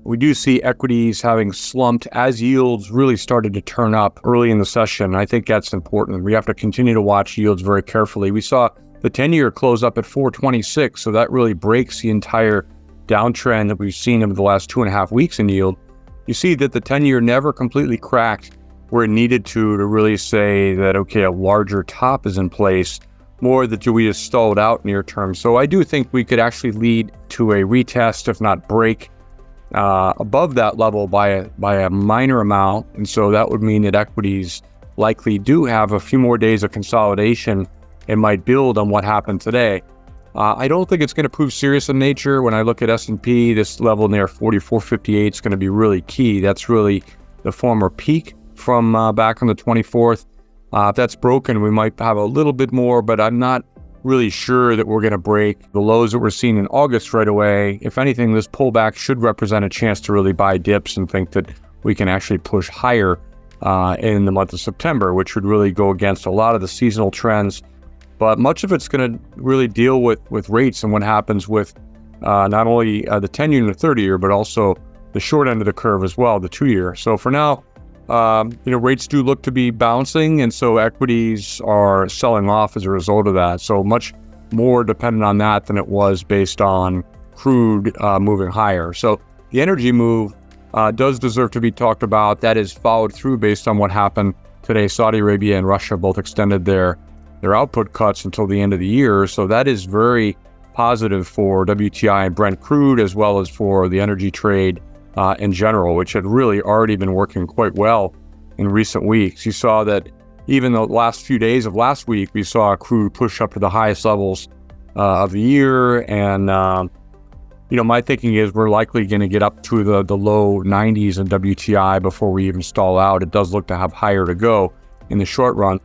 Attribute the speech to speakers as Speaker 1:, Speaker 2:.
Speaker 1: We do see equities having slumped as yields really started to turn up early in the session. I think that's important. We have to continue to watch yields very carefully. We saw the 10-year close up at 426, so that really breaks the entire downtrend that we've seen over the last 2.5 weeks in yield. You see that the 10-year never completely cracked where it needed to really say that, okay, a larger top is in place, more that we just stalled out near term. So I do think we could actually lead to a retest, if not break, above that level by a minor amount. And so that would mean that equities likely do have a few more days of consolidation and might build on what happened today. I don't think it's going to prove serious in nature. When I look at S&P, this level near 44.58 is going to be really key. That's really the former peak from back on the 24th. If that's broken, we might have a little bit more, but I'm not really sure that we're going to break the lows that we're seeing in August right away. If anything, this pullback should represent a chance to really buy dips and think that we can actually push higher in the month of September, which would really go against a lot of the seasonal trends. But much of it's going to really deal with rates and what happens with not only the 10-year and the 30-year, but also the short end of the curve as well, the 2-year. So for now, rates do look to be bouncing, and so equities are selling off as a result of that. So much more dependent on that than it was based on crude moving higher. So the energy move does deserve to be talked about. That is followed through based on what happened today. Saudi Arabia and Russia both extended their output cuts until the end of the year. So that is very positive for WTI and Brent crude, as well as for the energy trade in general, which had really already been working quite well in recent weeks. You saw that even the last few days of last week, we saw crude push up to the highest levels of the year. And, my thinking is we're likely going to get up to the low 90s in WTI before we even stall out. It does look to have higher to go in the short run.